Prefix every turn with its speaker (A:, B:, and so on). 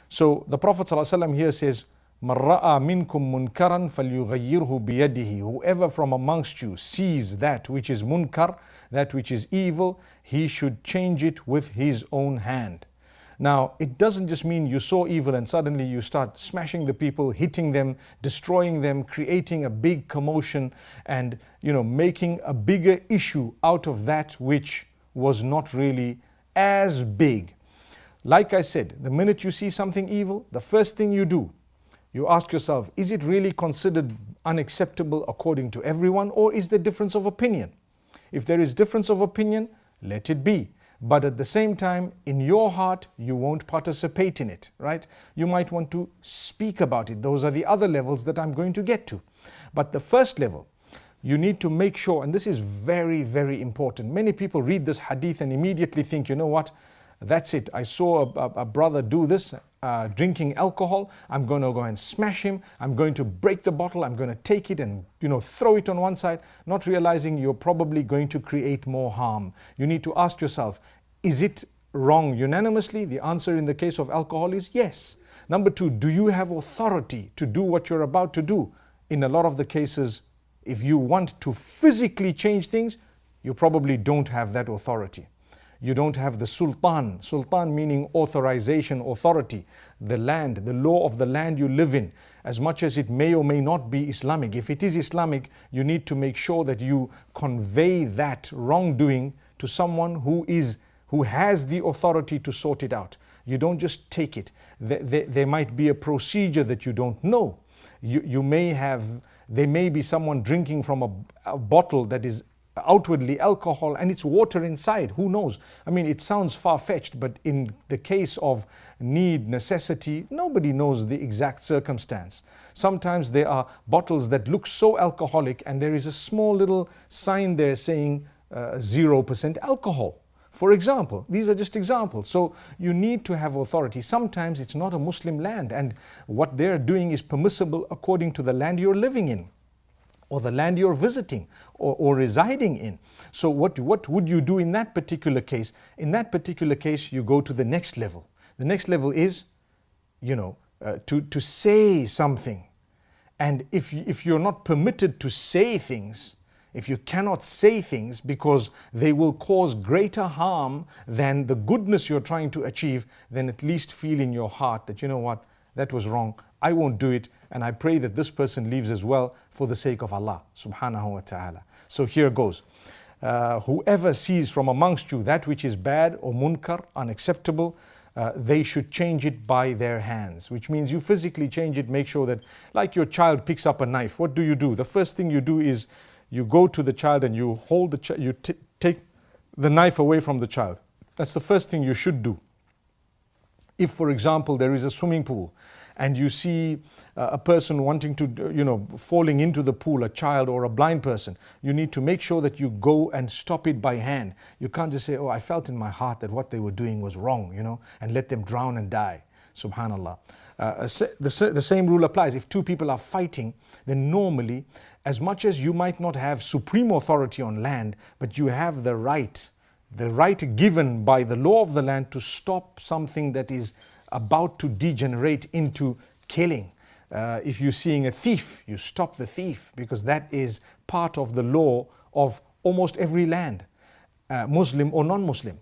A: So the Prophet ﷺ here says, مَنْ رَأَى مِنْكُمْ مُنْكَرًا فَلْيُغَيِّرْهُ بِيَدِهِ. Whoever from amongst you sees that which is munkar, that which is evil, he should change it with his own hand. Now, it doesn't just mean you saw evil and suddenly you start smashing the people, hitting them, destroying them, creating a big commotion and, making a bigger issue out of that which was not really as big. Like I said, the minute you see something evil, the first thing you do, you ask yourself, is it really considered unacceptable according to everyone, or is there difference of opinion? If there is difference of opinion, let it be. But at the same time, in your heart, you won't participate in it, right? You might want to speak about it. Those are the other levels that I'm going to get to. But the first level, you need to make sure, and this is very, very important. Many people read this hadith and immediately think, you know what? That's it. I saw a brother do this, drinking alcohol. I'm going to go and smash him. I'm going to break the bottle. I'm going to take it and throw it on one side, not realizing you're probably going to create more harm. You need to ask yourself, is it wrong unanimously? The answer in the case of alcohol is yes. Number two, do you have authority to do what you're about to do? In a lot of the cases, if you want to physically change things, you probably don't have that authority. You don't have the sultan. Sultan meaning authorization, authority. The land, the law of the land you live in. As much as it may or may not be Islamic. If it is Islamic, you need to make sure that you convey that wrongdoing to someone who has the authority to sort it out. You don't just take it. There might be a procedure that you don't know. There may be someone drinking from a bottle that is outwardly alcohol and it's water inside. Who knows? I mean, it sounds far-fetched, but in the case of need, necessity, nobody knows the exact circumstance. Sometimes there are bottles that look so alcoholic and there is a small little sign there saying 0% alcohol. For example, these are just examples. So you need to have authority. Sometimes it's not a Muslim land and what they're doing is permissible according to the land you're living in, or the land you're visiting or residing in. So what would you do in that particular case? In that particular case, you go to the next level. The next level is, to say something. And if you're not permitted to say things, if you cannot say things because they will cause greater harm than the goodness you're trying to achieve, then at least feel in your heart that, you know what, that was wrong. I won't do it, and I pray that this person leaves as well for the sake of Allah subhanahu wa ta'ala. So here goes. Whoever sees from amongst you that which is bad or munkar, unacceptable, they should change it by their hands, which means you physically change it. Make sure that, like your child picks up a knife, what do? The first thing you do is you go to the child and you hold you take the knife away from the child. That's the first thing you should do. If, for example, there is a swimming pool and you see a person wanting to, falling into the pool, a child or a blind person, you need to make sure that you go and stop it by hand. You can't just say, oh, I felt in my heart that what they were doing was wrong, and let them drown and die. Subhanallah. The same rule applies. If two people are fighting, then normally, as much as you might not have supreme authority on land, but you have the right given by the law of the land to stop something that is about to degenerate into killing. If you're seeing a thief, you stop the thief, because that is part of the law of almost every land, Muslim or non-Muslim.